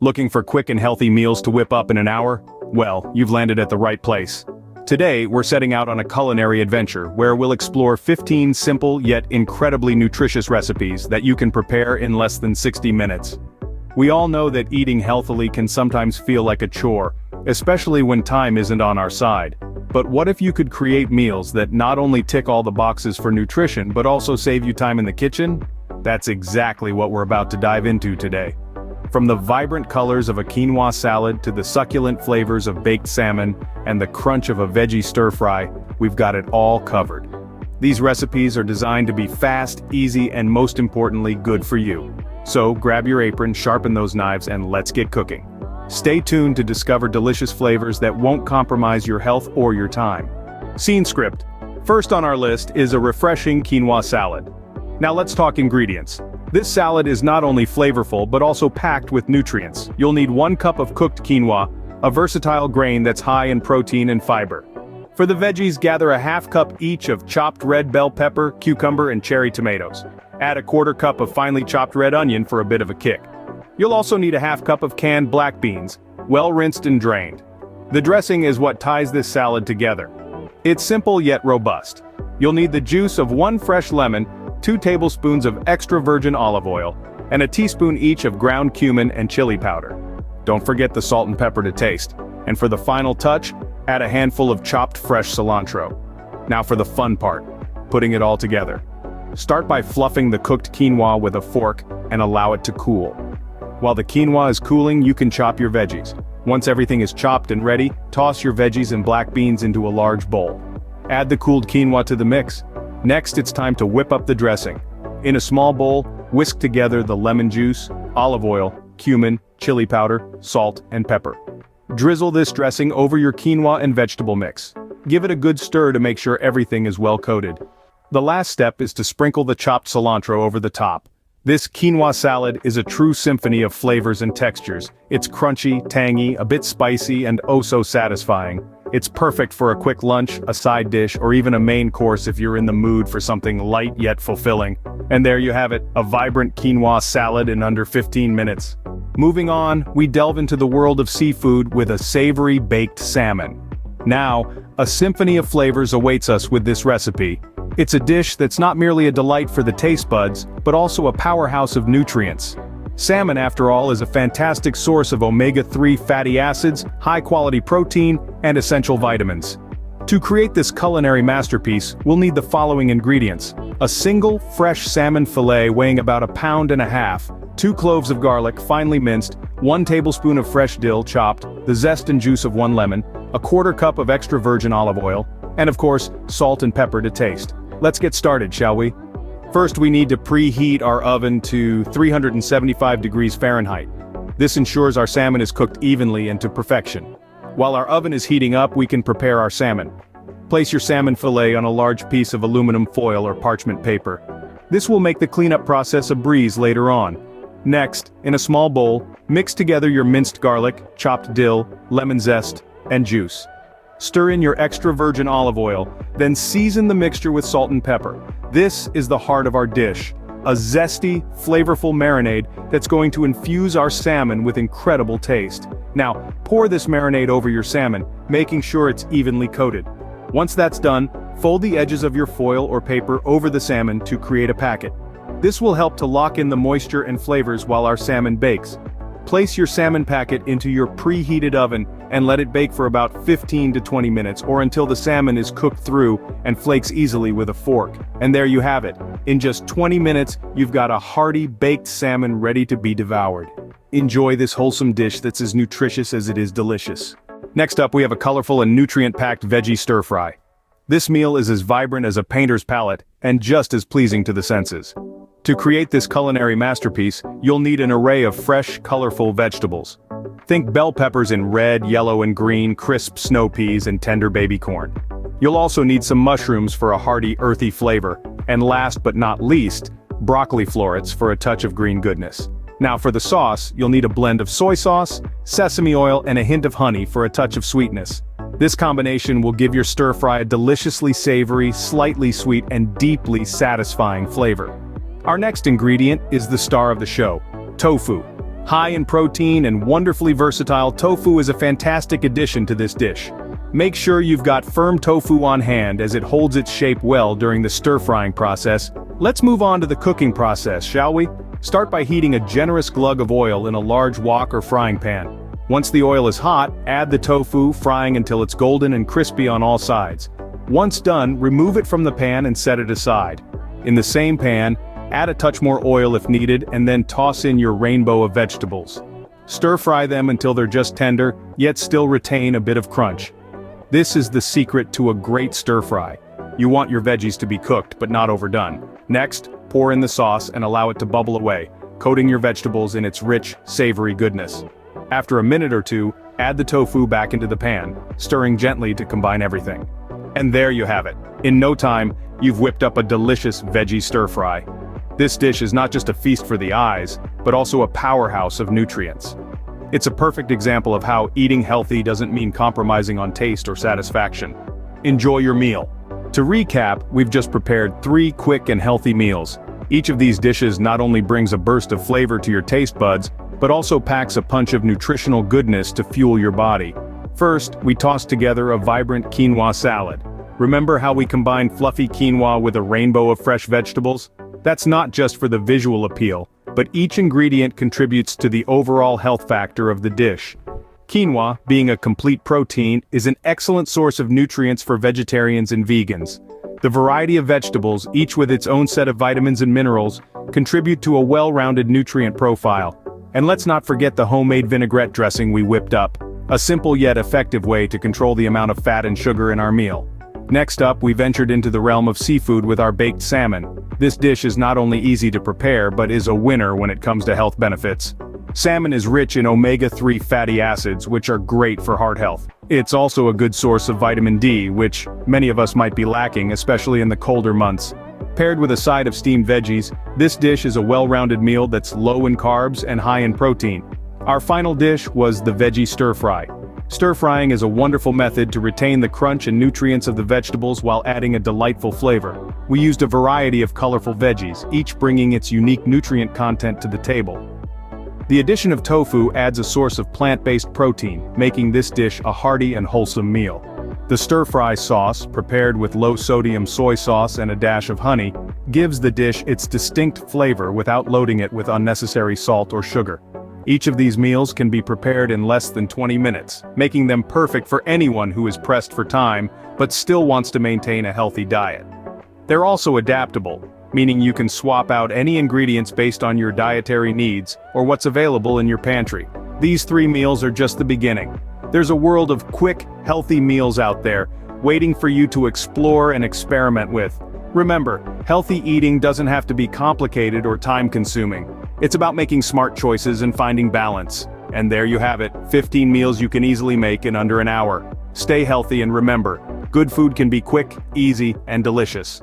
Looking for quick and healthy meals to whip up in an hour? Well, you've landed at the right place. Today, we're setting out on a culinary adventure where we'll explore 15 simple yet incredibly nutritious recipes that you can prepare in less than 60 minutes. We all know that eating healthily can sometimes feel like a chore, especially when time isn't on our side. But what if you could create meals that not only tick all the boxes for nutrition but also save you time in the kitchen? That's exactly what we're about to dive into today. From the vibrant colors of a quinoa salad to the succulent flavors of baked salmon and the crunch of a veggie stir-fry, we've got it all covered. These recipes are designed to be fast, easy, and most importantly, good for you. So grab your apron, sharpen those knives, and let's get cooking. Stay tuned to discover delicious flavors that won't compromise your health or your time. Scene script. First on our list is a refreshing quinoa salad. Now let's talk ingredients. This salad is not only flavorful but also packed with nutrients. You'll need 1 cup of cooked quinoa, a versatile grain that's high in protein and fiber. For the veggies, gather a ½ cup each of chopped red bell pepper, cucumber, and cherry tomatoes. Add a ¼ cup of finely chopped red onion for a bit of a kick. You'll also need a ½ cup of canned black beans, well rinsed and drained. The dressing is what ties this salad together. It's simple yet robust. You'll need the juice of 1 fresh lemon, 2 tablespoons of extra virgin olive oil, and a teaspoon each of ground cumin and chili powder. Don't forget the salt and pepper to taste. And for the final touch, add a handful of chopped fresh cilantro. Now for the fun part, putting it all together. Start by fluffing the cooked quinoa with a fork and allow it to cool. While the quinoa is cooling, you can chop your veggies. Once everything is chopped and ready, toss your veggies and black beans into a large bowl. Add the cooled quinoa to the mix. Next, it's time to whip up the dressing. In a small bowl, whisk together the lemon juice, olive oil, cumin, chili powder, salt, and pepper. Drizzle this dressing over your quinoa and vegetable mix. Give it a good stir to make sure everything is well coated. The last step is to sprinkle the chopped cilantro over the top. This quinoa salad is a true symphony of flavors and textures. It's crunchy, tangy, a bit spicy, and oh so satisfying. It's perfect for a quick lunch, a side dish, or even a main course if you're in the mood for something light yet fulfilling. And there you have it, a vibrant quinoa salad in under 15 minutes. Moving on, we delve into the world of seafood with a savory baked salmon. Now, a symphony of flavors awaits us with this recipe. It's a dish that's not merely a delight for the taste buds, but also a powerhouse of nutrients. Salmon, after all, is a fantastic source of omega-3 fatty acids, high-quality protein, and essential vitamins. To create this culinary masterpiece, we'll need the following ingredients: a single, fresh salmon fillet weighing about 1.5 pounds, 2 cloves of garlic, finely minced, 1 tablespoon of fresh dill chopped, the zest and juice of 1 lemon, a ¼ cup of extra virgin olive oil, and of course, salt and pepper to taste. Let's get started, shall we? First, we need to preheat our oven to 375 degrees Fahrenheit. This ensures our salmon is cooked evenly and to perfection. While our oven is heating up, we can prepare our salmon. Place your salmon fillet on a large piece of aluminum foil or parchment paper. This will make the cleanup process a breeze later on. Next, in a small bowl, mix together your minced garlic, chopped dill, lemon zest, and juice. Stir in your extra virgin olive oil, then season the mixture with salt and pepper. This is the heart of our dish, a zesty, flavorful marinade that's going to infuse our salmon with incredible taste. Now, pour this marinade over your salmon, making sure it's evenly coated. Once that's done, fold the edges of your foil or paper over the salmon to create a packet. This will help to lock in the moisture and flavors while our salmon bakes. Place your salmon packet into your preheated oven and let it bake for about 15 to 20 minutes or until the salmon is cooked through and flakes easily with a fork. And there you have it. In just 20 minutes, you've got a hearty baked salmon ready to be devoured. Enjoy this wholesome dish that's as nutritious as it is delicious. Next up, we have a colorful and nutrient-packed veggie stir-fry. This meal is as vibrant as a painter's palette and just as pleasing to the senses. To create this culinary masterpiece, you'll need an array of fresh, colorful vegetables. Think bell peppers in red, yellow, and green, crisp snow peas, and tender baby corn. You'll also need some mushrooms for a hearty, earthy flavor, and last but not least, broccoli florets for a touch of green goodness. Now for the sauce, you'll need a blend of soy sauce, sesame oil, and a hint of honey for a touch of sweetness. This combination will give your stir-fry a deliciously savory, slightly sweet, and deeply satisfying flavor. Our next ingredient is the star of the show, tofu. High in protein and wonderfully versatile, tofu is a fantastic addition to this dish. Make sure you've got firm tofu on hand as it holds its shape well during the stir-frying process. Let's move on to the cooking process, shall we? Start by heating a generous glug of oil in a large wok or frying pan. Once the oil is hot, add the tofu, frying until it's golden and crispy on all sides. Once done, remove it from the pan and set it aside. In the same pan, add a touch more oil if needed and then toss in your rainbow of vegetables. Stir-fry them until they're just tender, yet still retain a bit of crunch. This is the secret to a great stir-fry. You want your veggies to be cooked but not overdone. Next, pour in the sauce and allow it to bubble away, coating your vegetables in its rich, savory goodness. After a minute or two, add the tofu back into the pan, stirring gently to combine everything. And there you have it. In no time, you've whipped up a delicious veggie stir-fry. This dish is not just a feast for the eyes, but also a powerhouse of nutrients. It's a perfect example of how eating healthy doesn't mean compromising on taste or satisfaction. Enjoy your meal. To recap, we've just prepared 3 quick and healthy meals. Each of these dishes not only brings a burst of flavor to your taste buds, but also packs a punch of nutritional goodness to fuel your body. First, we tossed together a vibrant quinoa salad. Remember how we combined fluffy quinoa with a rainbow of fresh vegetables? That's not just for the visual appeal, but each ingredient contributes to the overall health factor of the dish. Quinoa, being a complete protein, is an excellent source of nutrients for vegetarians and vegans. The variety of vegetables, each with its own set of vitamins and minerals, contribute to a well-rounded nutrient profile. And let's not forget the homemade vinaigrette dressing we whipped up, a simple yet effective way to control the amount of fat and sugar in our meal. Next up, we ventured into the realm of seafood with our baked salmon. This dish is not only easy to prepare but is a winner when it comes to health benefits. Salmon is rich in omega-3 fatty acids, which are great for heart health. It's also a good source of vitamin D, which many of us might be lacking, especially in the colder months. Paired with a side of steamed veggies, this dish is a well-rounded meal that's low in carbs and high in protein. Our final dish was the veggie stir-fry. Stir-frying is a wonderful method to retain the crunch and nutrients of the vegetables while adding a delightful flavor. We used a variety of colorful veggies, each bringing its unique nutrient content to the table. The addition of tofu adds a source of plant-based protein, making this dish a hearty and wholesome meal. The stir-fry sauce, prepared with low-sodium soy sauce and a dash of honey, gives the dish its distinct flavor without loading it with unnecessary salt or sugar. Each of these meals can be prepared in less than 20 minutes, making them perfect for anyone who is pressed for time but still wants to maintain a healthy diet. They're also adaptable, meaning you can swap out any ingredients based on your dietary needs or what's available in your pantry. These 3 meals are just the beginning. There's a world of quick, healthy meals out there, waiting for you to explore and experiment with. Remember, healthy eating doesn't have to be complicated or time-consuming. It's about making smart choices and finding balance. And there you have it, 15 meals you can easily make in under an hour. Stay healthy and remember, good food can be quick, easy, and delicious.